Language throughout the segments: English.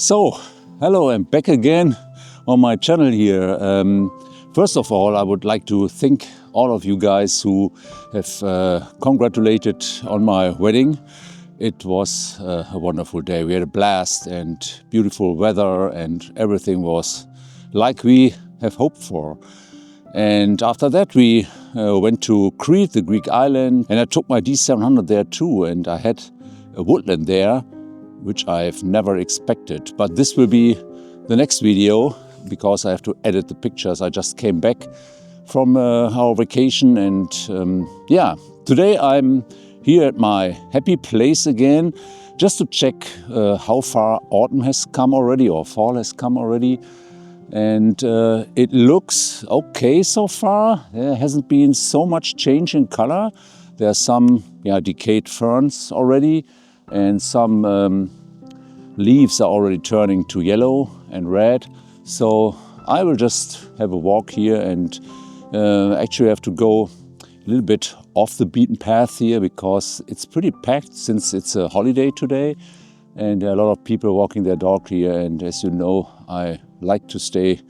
So, hello, I'm back again on my channel here. First of all, I would like to thank all of you guys who have congratulated on my wedding. It was a wonderful day. We had a blast and beautiful weather, and everything was like we have hoped for. And after that, we went to Crete, the Greek island, and I took my D700 there too, and I had a woodland there, which I've never expected. But this will be the next video because I have to edit the pictures. I just came back from our vacation, and yeah, today I'm here at my happy place again, just to check how far autumn has come already or fall has come already. And it looks okay so far. There hasn't been so much change in color. There are some decayed ferns already, and some leaves are already turning to yellow and red. So I will just have a walk here, and actually have to go a little bit off the beaten path here because it's pretty packed since it's a holiday today, and there are a lot of people walking their dog here. And as you know, I like to stay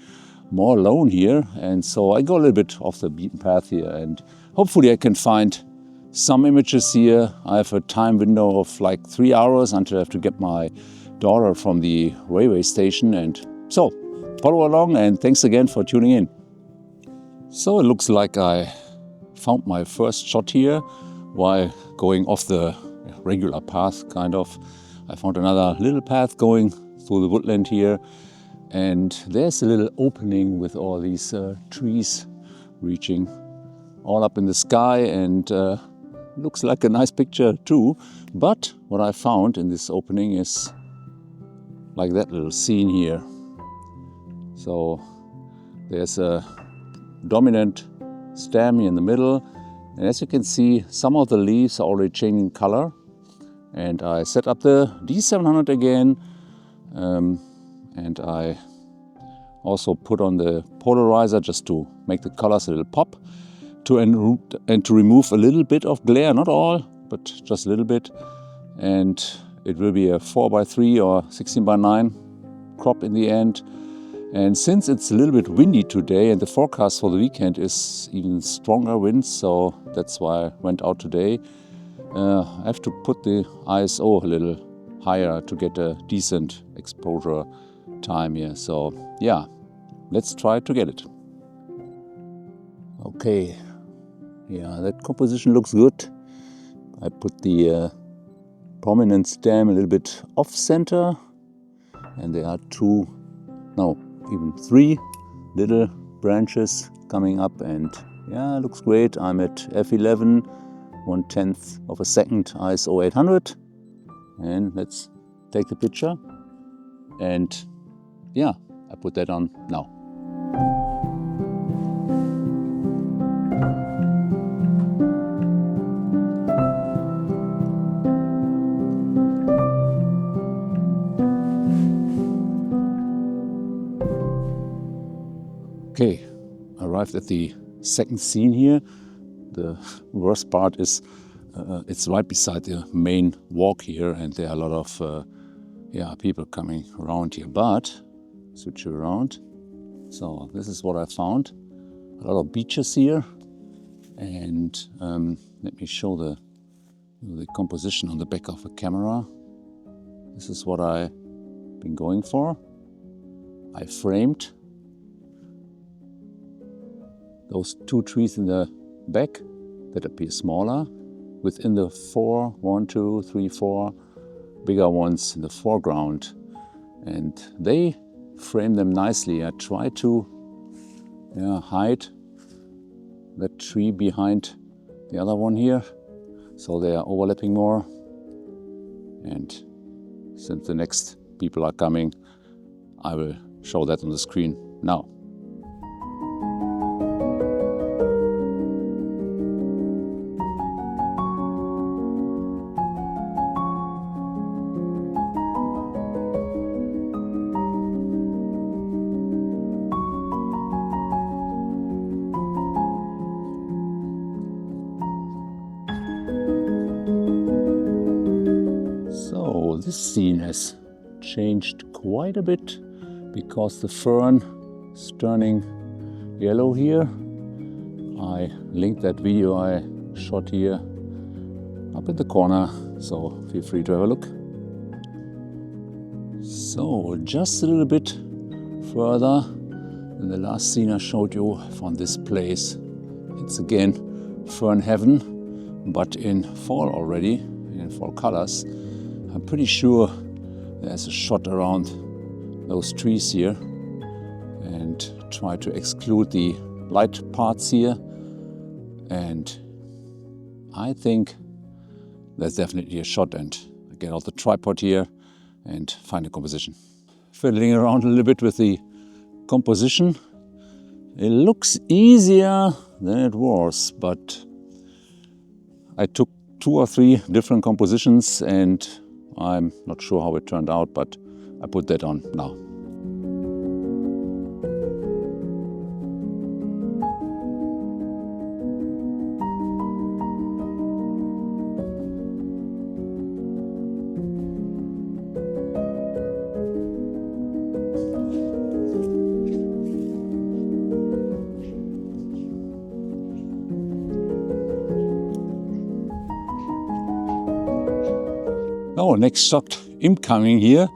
more alone here, and so I go a little bit off the beaten path here, and hopefully I can find some images here. I have a time window of like 3 hours until I have to get my daughter from the railway station, and so follow along, and thanks again for tuning in. So it looks like I found my first shot here while going off the regular path, kind of. I found another little path going through the woodland here, and there's a little opening with all these trees reaching all up in the sky, and looks like a nice picture too. But what I found in this opening is like that little scene here. So there's a dominant stem in the middle, and as you can see, some of the leaves are already changing color. And I set up the D700 again, and I also put on the polarizer just to make the colors a little pop, and to remove a little bit of glare, not all, but just a little bit. And it will be a 4x3 or 16x9 crop in the end. And since it's a little bit windy today, and the forecast for the weekend is even stronger winds, so that's why I went out today. I have to put the ISO a little higher to get a decent exposure time here. So yeah, let's try to get it. Okay, yeah, that composition looks good. I put the prominent stem a little bit off center, and there are even three little branches coming up, and yeah, it looks great. I'm at f11, 1/10 of a second, ISO 800, and let's take the picture. And yeah, I put that on now. Okay, arrived at the second scene here. The worst part is it's right beside the main walk here, and there are a lot of people coming around here. But switch it around. So this is what I found. A lot of beeches here, and let me show the composition on the back of a camera. This is what I've been going for. I framed those two trees in the back that appear smaller within the 4 bigger ones in the foreground, and they frame them nicely. I try to hide that tree behind the other one here, so they are overlapping more. And since the next people are coming, I will show that on the screen now. So this scene has changed quite a bit because the fern is turning yellow here. I linked that video I shot here up in the corner, so feel free to have a look. So just a little bit further than the last scene I showed you from this place. It's again fern heaven, but in fall already, in fall colors. I'm pretty sure there's a shot around those trees here and try to exclude the light parts here. And I think there's definitely a shot, and I get out the tripod here and find a composition. Fiddling around a little bit with the composition. It looks easier than it was, but I took 2 or 3 different compositions and I'm not sure how it turned out, but I put that on now. Oh, next shot incoming here.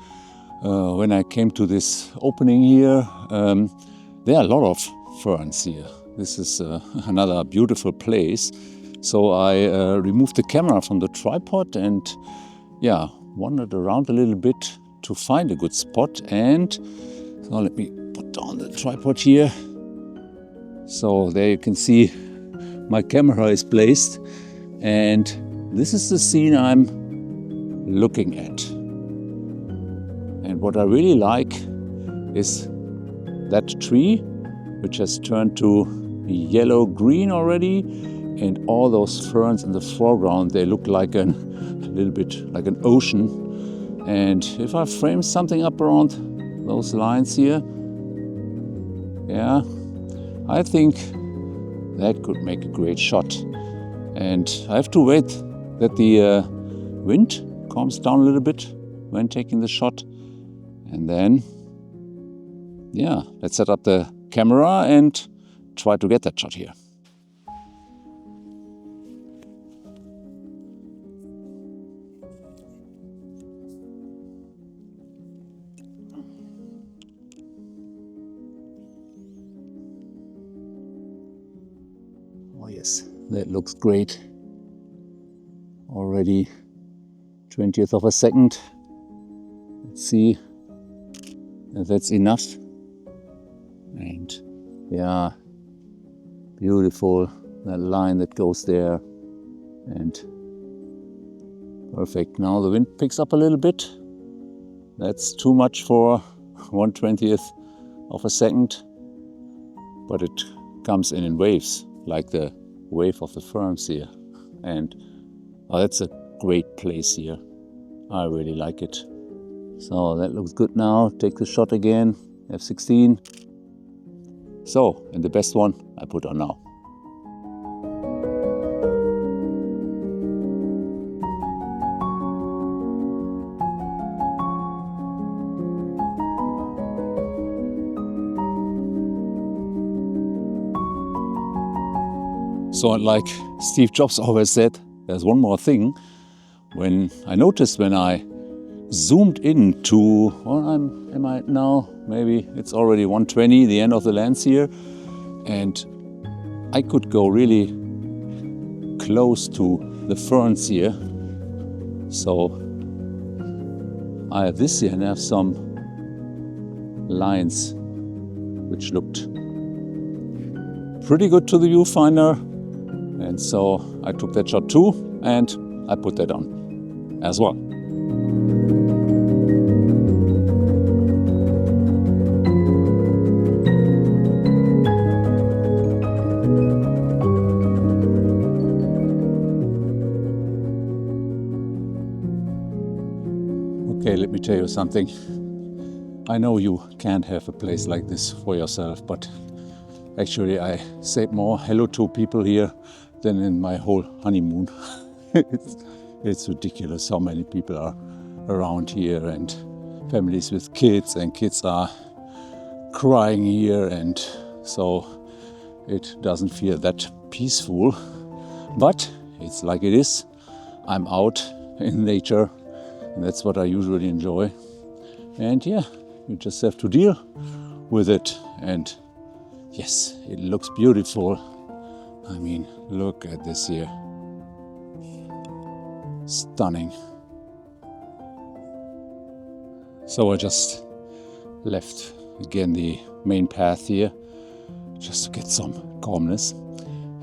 When I came to this opening here, there are a lot of ferns here. This is another beautiful place. So I removed the camera from the tripod and wandered around a little bit to find a good spot. And so let me put down the tripod here. So there you can see my camera is placed, and this is the scene I'm looking at. And what I really like is that tree, which has turned to yellow-green already, and all those ferns in the foreground, they look like a little bit like an ocean. And if I frame something up around those lines here, I think that could make a great shot. And I have to wait that the wind calms down a little bit when taking the shot, and then let's set up the camera and try to get that shot here. Oh yes, that looks great already. 20th of a second. Let's see if that's enough. And beautiful, that line that goes there, and perfect. Now the wind picks up a little bit. That's too much for 1/20th of a second, but it comes in waves, like the wave of the ferns here. And that's a great place here. I really like it. So that looks good now. Take the shot again, f16. So, and the best one I put on now. So like Steve Jobs always said, there's one more thing. When I zoomed in to, am I now? Maybe it's already 1:20, the end of the lens here. And I could go really close to the ferns here. So I have this here and I have some lines which looked pretty good to the viewfinder. And so I took that shot too, and I put that on as well. Okay, let me tell you something. I know you can't have a place like this for yourself, but actually I said more hello to people here than in my whole honeymoon. It's ridiculous how many people are around here, and families with kids, and kids are crying here, and so it doesn't feel that peaceful. But it's like it is. I'm out in nature, and that's what I usually enjoy. And yeah, you just have to deal with it. And yes, it looks beautiful. I mean, look at this here. Stunning. So I just left again the main path here just to get some calmness.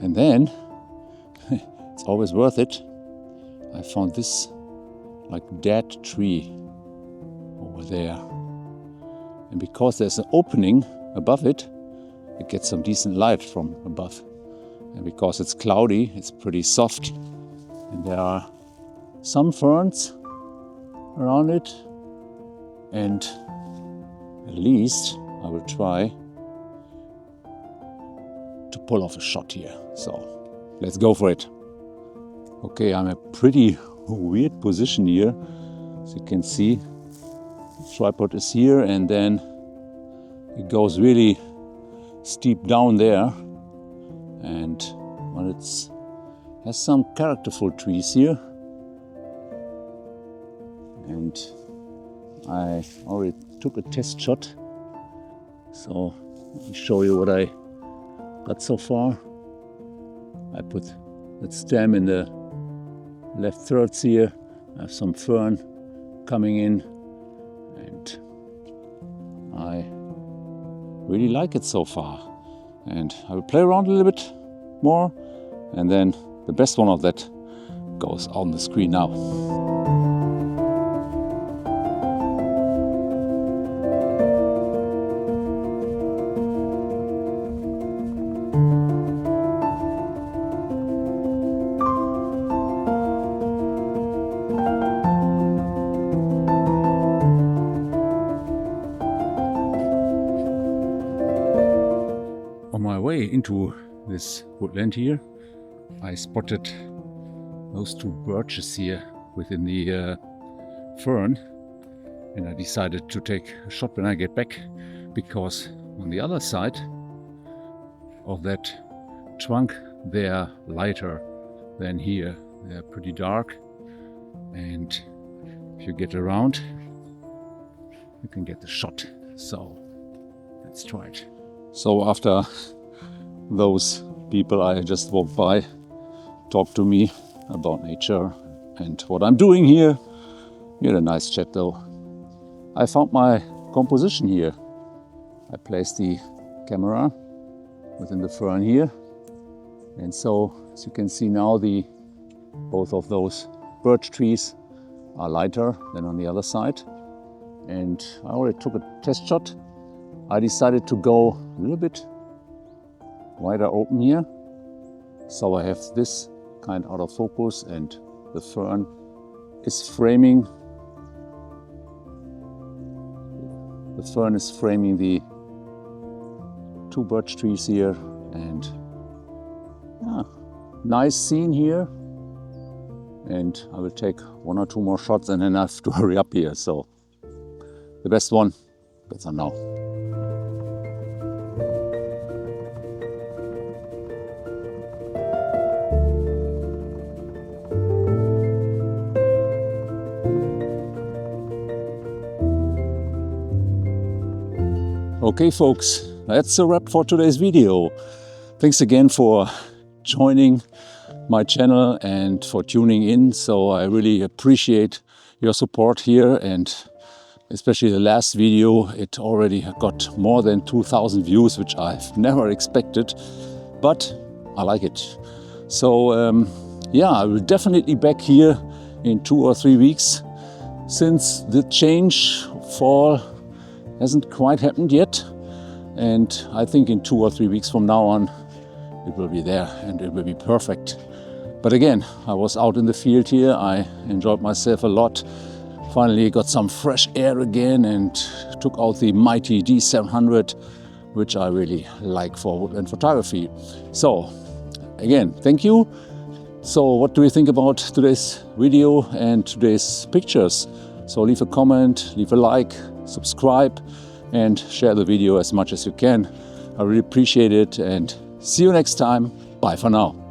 And then it's always worth it. I found this like dead tree over there. And because there's an opening above it, it gets some decent light from above. And because it's cloudy, it's pretty soft. And there are some ferns around it. And at least I will try to pull off a shot here. So let's go for it. Okay, I'm in a pretty weird position here. As you can see, the tripod is here, and then it goes really steep down there. And well, it has some characterful trees here. And I already took a test shot. So let me show you what I got so far. I put that stem in the left thirds here. I have some fern coming in, and I really like it so far. And I will play around a little bit more, and then the best one of that goes on the screen now. On my way into this woodland here, I spotted those two birches here within the fern, and I decided to take a shot when I get back, because on the other side of that trunk they are lighter than here. They are pretty dark, and if you get around you can get the shot. So let's try it. So after those people I just walked by talked to me about nature and what I'm doing here, we had a nice chat though. I found my composition here. I placed the camera within the fern here, and so as you can see now, both of those birch trees are lighter than on the other side. And I already took a test shot. I decided to go a little bit wider open here. So I have this kind out of focus, and the fern is framing. The fern is framing the two birch trees here, and yeah, nice scene here. And I will take one or two more shots, and then I have to hurry up here. So the best one, better now. Okay folks, that's a wrap for today's video. Thanks again for joining my channel and for tuning in. So I really appreciate your support here, and especially the last video, it already got more than 2,000 views, which I've never expected, but I like it. So yeah, I will definitely be back here in 2 or 3 weeks, since the change fall hasn't quite happened yet. And I think in 2 or 3 weeks from now on, it will be there and it will be perfect. But again, I was out in the field here. I enjoyed myself a lot. Finally got some fresh air again and took out the mighty D700, which I really like for woodland photography. So again, thank you. So what do you think about today's video and today's pictures? So leave a comment, leave a like, subscribe, and share the video as much as you can. I really appreciate it, and see you next time. Bye for now.